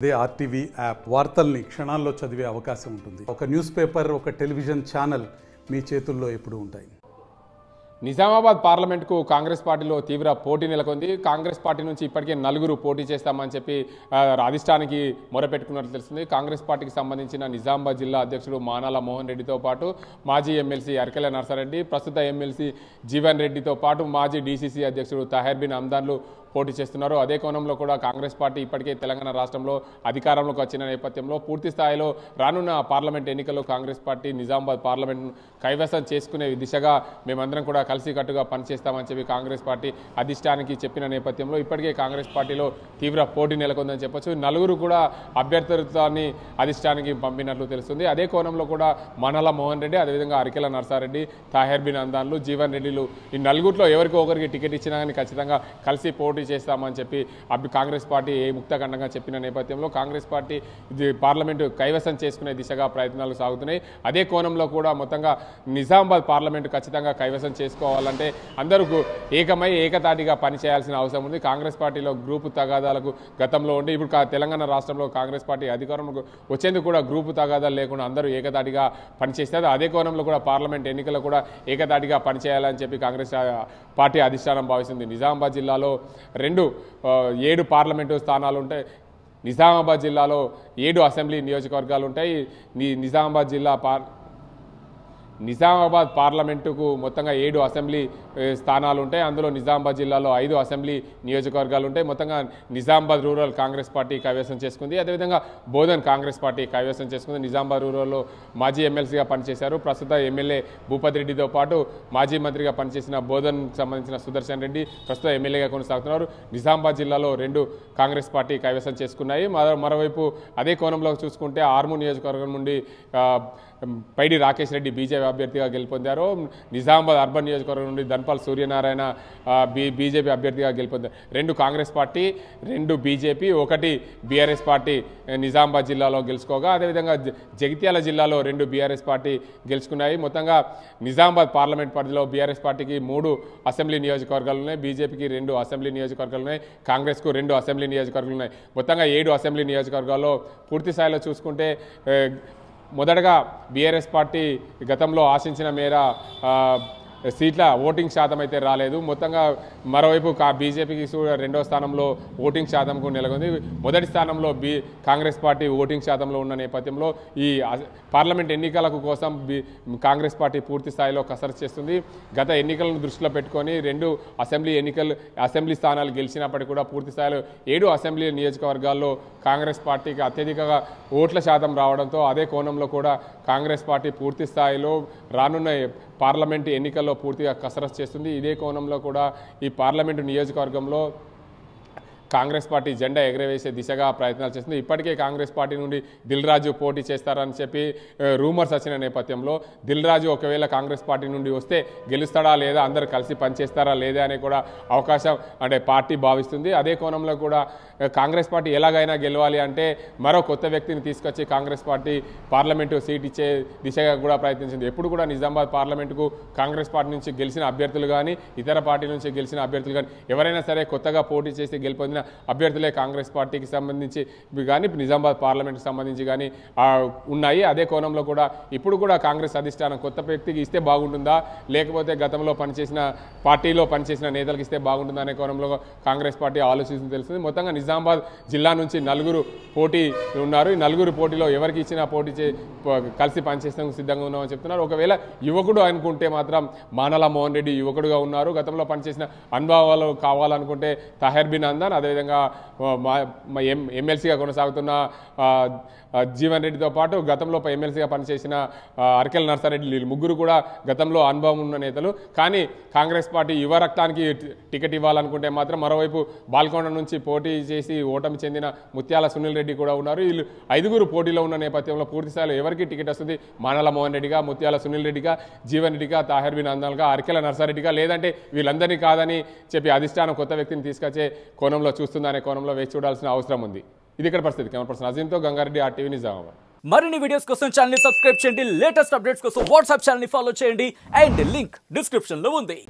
అదే RTV app వార్తల్ని క్షణాల్లో చదివే అవకాశం ఉంటుంది. ఒక న్యూస్ పేపర్, ఒక టెలివిజన్ ఛానల్ మీ చేతుల్లో ఎప్పుడూ ఉంటాయి. నిజామాబాద్ పార్లమెంట్కు కాంగ్రెస్ పార్టీలో తీవ్ర పోటీ నెలకొంది. కాంగ్రెస్ పార్టీ నుంచి ఇప్పటికే 4 పోటీ చేస్తామని చెప్పి అధిష్టానికి మొరపెట్టుకున్నట్లు తెలుస్తుంది. కాంగ్రెస్ పార్టీకి సంబంధించిన నిజామాబాద్ జిల్లా అధ్యక్షుడు మానాల మోహన్ రెడ్డితో పాటు మాజీ ఎమ్మెల్సీ అరకెల నర్సారెడ్డి, ప్రస్తుత ఎమ్మెల్సీ జీవన్ రెడ్డితో పాటు మాజీ డీసీసీ అధ్యక్షుడు తహర్ బిన్ హమ్దాన్లు పోటీ చేస్తున్నారు. అదే కోణంలో కూడా కాంగ్రెస్ పార్టీ ఇప్పటికే తెలంగాణ రాష్ట్రంలో అధికారంలోకి వచ్చిన నేపథ్యంలో పూర్తి స్థాయిలో రానున్న పార్లమెంట్ ఎన్నికల్లో కాంగ్రెస్ పార్టీ నిజామాబాద్ పార్లమెంట్ను కైవసం చేసుకునే దిశగా మేమందరం కూడా కలిసికట్టుగా పనిచేస్తామని చెప్పి కాంగ్రెస్ పార్టీ అధిష్టానికి చెప్పిన నేపథ్యంలో ఇప్పటికే కాంగ్రెస్ పార్టీలో తీవ్ర పోటీ నెలకొందని చెప్పొచ్చు. 4 కూడా అభ్యర్థిత్వాన్ని అధిష్టానికి పంపినట్లు తెలుస్తుంది. అదే కోణంలో కూడా మానాల మోహన్ రెడ్డి, అదేవిధంగా అరకెల నర్సారెడ్డి, తాహెర్ బిన్ హమ్దాన్లు, జీవన్ రెడ్డిలు ఈ 4లో ఎవరికి ఒకరికి టికెట్ ఇచ్చినా కానీ ఖచ్చితంగా కలిసి పోటీ చేస్తామని చెప్పి కాంగ్రెస్ పార్టీ ముక్తఖండంగా చెప్పిన నేపథ్యంలో కాంగ్రెస్ పార్టీ పార్లమెంటు కైవసం చేసుకునే దిశగా ప్రయత్నాలు సాగుతున్నాయి. అదే కోణంలో కూడా మొత్తంగా నిజామాబాద్ పార్లమెంటు ఖచ్చితంగా కైవసం చేసుకోవాలంటే అందరూ ఏకమై ఏకతాటిగా పనిచేయాల్సిన అవసరం ఉంది. కాంగ్రెస్ పార్టీలో గ్రూపు తగాదాలకు గతంలో ఉండి ఇప్పుడు తెలంగాణ రాష్ట్రంలో కాంగ్రెస్ పార్టీ అధికారంలో వచ్చేందుకు కూడా గ్రూపు తగాదాలు లేకుండా అందరూ ఏకతాటిగా పనిచేస్తారు. అదే కోణంలో కూడా పార్లమెంట్ ఎన్నికల్లో కూడా ఏకతాటిగా పనిచేయాలని చెప్పి కాంగ్రెస్ పార్టీ అధిష్టానం భావిస్తుంది. నిజామాబాద్ జిల్లాలో 7 పార్లమెంటు స్థానాలు ఉంటాయి. నిజామాబాద్ జిల్లాలో 7 అసెంబ్లీ నియోజకవర్గాలు ఉంటాయి. నిజామాబాద్ పార్లమెంటుకు మొత్తంగా 7 అసెంబ్లీ స్థానాలు ఉంటాయి. అందులో నిజామాబాద్ జిల్లాలో 5 అసెంబ్లీ నియోజకవర్గాలు ఉంటాయి. మొత్తంగా నిజామాబాద్ రూరల్ కాంగ్రెస్ పార్టీ కైవసం చేసుకుంది. అదేవిధంగా బోధన్ కాంగ్రెస్ పార్టీ కైవసం చేసుకుంది. నిజామాబాద్ రూరల్లో మాజీ ఎమ్మెల్సీగా పనిచేశారు. ప్రస్తుత ఎమ్మెల్యే భూపతి రెడ్డితో పాటు మాజీ మంత్రిగా పనిచేసిన బోధన్కు సంబంధించిన సుదర్శన్ రెడ్డి ప్రస్తుత ఎమ్మెల్యేగా కొనసాగుతున్నారు. నిజామాబాద్ జిల్లాలో 2 కాంగ్రెస్ పార్టీ కైవసం చేసుకున్నాయి. మరోవైపు అదే కోణంలో చూసుకుంటే ఆర్మూర్ నియోజకవర్గం నుండి పైడి రాకేష్ రెడ్డి బీజేపీ అభ్యర్థిగా గెలుపొందారు. నిజామాబాద్ అర్బన్ నియోజకవర్గం నుండి ధన్పాల్ సూర్యనారాయణ బీజేపీ అభ్యర్థిగా గెలుపొందారు. 2 Congress party, 2 BJP, 1 BRS party Nizamabad జిల్లాలో గెలుచుకోగా అదేవిధంగా జగిత్యాల జిల్లాలో 2 బీఆర్ఎస్ పార్టీ గెలుచుకున్నాయి. మొత్తంగా నిజామాబాద్ పార్లమెంట్ పరిధిలో బీఆర్ఎస్ పార్టీకి 3 అసెంబ్లీ నియోజకవర్గాలు ఉన్నాయి, బీజేపీకి 2 అసెంబ్లీ నియోజకవర్గాలు ఉన్నాయి, కాంగ్రెస్కు 2 అసెంబ్లీ నియోజకవర్గాలు ఉన్నాయి. మొత్తంగా 7 అసెంబ్లీ నియోజకవర్గాల్లో పూర్తి స్థాయిలో చూసుకుంటే మొదటగా బీఆర్ఎస్ పార్టీ గతంలో ఆశించిన మేర సీట్ల ఓటింగ్ శాతం అయితే రాలేదు. మొత్తంగా మరోవైపు బీజేపీకి 2వ స్థానంలో ఓటింగ్ శాతంకు నెలకొంది. మొదటి స్థానంలో కాంగ్రెస్ పార్టీ ఓటింగ్ శాతంలో ఉన్న నేపథ్యంలో ఈ పార్లమెంట్ ఎన్నికలకు కోసం కాంగ్రెస్ పార్టీ పూర్తి స్థాయిలో కసరత్తు చేస్తుంది. గత ఎన్నికలను దృష్టిలో పెట్టుకొని 2 అసెంబ్లీ స్థానాలు గెలిచినప్పటికీ కూడా పూర్తి స్థాయిలో 7 అసెంబ్లీ నియోజకవర్గాల్లో కాంగ్రెస్ పార్టీకి అత్యధికంగా ఓట్ల శాతం రావడంతో అదే కోణంలో కూడా కాంగ్రెస్ పార్టీ పూర్తి స్థాయిలో రానున్న పార్లమెంటు ఎన్నికల్లో పూర్తిగా కసరత్తు చేస్తుంది. ఇదే కోణంలో కూడా ఈ పార్లమెంటు నియోజకవర్గంలో కాంగ్రెస్ పార్టీ జెండా ఎగరవేసే దిశగా ప్రయత్నాలు చేస్తుంది. ఇప్పటికే కాంగ్రెస్ పార్టీ నుండి దిల్ రాజు పోటీ చేస్తారని చెప్పి రూమర్స్ వచ్చిన నేపథ్యంలో దిల్ రాజు ఒకవేళ కాంగ్రెస్ పార్టీ నుండి వస్తే గెలుస్తాడా లేదా, అందరూ కలిసి పనిచేస్తారా లేదా అనే కూడా అవకాశం అంటే పార్టీ భావిస్తుంది. అదే కోణంలో కూడా కాంగ్రెస్ పార్టీ ఎలాగైనా గెలవాలి అంటే మరో కొత్త వ్యక్తిని తీసుకొచ్చి కాంగ్రెస్ పార్టీ పార్లమెంటు సీట్ ఇచ్చే దిశగా కూడా ప్రయత్నించింది. ఎప్పుడు కూడా నిజామాబాద్ పార్లమెంటుకు కాంగ్రెస్ పార్టీ నుంచి గెలిచిన అభ్యర్థులు కానీ ఇతర పార్టీ నుంచి గెలిచిన అభ్యర్థులు కానీ ఎవరైనా సరే కొత్తగా పోటీ చేసి గెలుపొందిన అభ్యర్థులే కాంగ్రెస్ పార్టీకి సంబంధించి కానీ నిజామాబాద్ పార్లమెంట్కి సంబంధించి కానీ ఉన్నాయి. అదే కోణంలో కూడా ఇప్పుడు కూడా కాంగ్రెస్ అధిష్టానం కొత్త వ్యక్తికి ఇస్తే బాగుంటుందా, లేకపోతే గతంలో పనిచేసిన పార్టీలో పనిచేసిన నేతలకు ఇస్తే బాగుంటుందా అనే కోణంలో కాంగ్రెస్ పార్టీ ఆలోచిస్తుంది తెలుస్తుంది. మొత్తంగా నిజామాబాద్ జిల్లా నుంచి 4 పోటీ ఉన్నారు. ఈ 4 పోటీలో ఎవరికి ఇచ్చినా కలిసి పనిచేసేందుకు సిద్ధంగా ఉన్నామని చెప్తున్నారు. ఒకవేళ యువకుడు అనుకుంటే మాత్రం మానాల మోహన్ రెడ్డి యువకుడుగా ఉన్నారు. గతంలో పనిచేసిన అనుభవాలు కావాలనుకుంటే తహర్ బిన్ హమ్దాన్, అదేవిధంగా ఎమ్మెల్సీగా కొనసాగుతున్న జీవన్ రెడ్డితో పాటు గతంలో ఎమ్మెల్సీగా పనిచేసిన అరకెల నర్సారెడ్డి, వీళ్ళు 3 కూడా గతంలో అనుభవం ఉన్న నేతలు. కానీ కాంగ్రెస్ పార్టీ యువ రక్తానికి టికెట్ ఇవ్వాలనుకుంటే మాత్రం మరోవైపు బాల్కొండ నుంచి పోటీ చేసి ఓటమి చెందిన ముత్యాల సునీల్ రెడ్డి కూడా ఉన్నారు. వీళ్ళు 5 పోటీలో ఉన్న నేపథ్యంలో పూర్తి స్థాయిలో ఎవరికి టికెట్ వస్తుంది, మానాల మోహన్ రెడ్డిగా, ముత్యాల సునీల్ రెడ్డిగా, జీవన్ రెడ్డిగా, తాహెర్ బిన్ హమ్దాన్గా, అరకెల నర్సారెడ్డిగా, లేదంటే వీళ్ళందరినీ కాదని చెప్పి అధిష్టానం కొత్త వ్యక్తిని తీసుకొచ్చే కోణంలో చూస్తుందనే కోణంలో వేచి చూడాల్సిన అవసరం ఉంది. ఇది ఇక్కడ పరిస్థితి. కెమెరా పర్సన్ అజీంతో గంగారెడ్డి, ఆర్టీవీ, నిజామాబాద్. మరిన్ని వీడియోస్ కోసం ఛానల్ ని సబ్స్క్రైబ్ చేయండి, లేటెస్ట్ అప్డేట్స్ కోసం వాట్సాప్ ఛానల్ ని ఫాలో చేయండి అండ్ లింక్ డిస్క్రిప్షన్ లో ఉంది.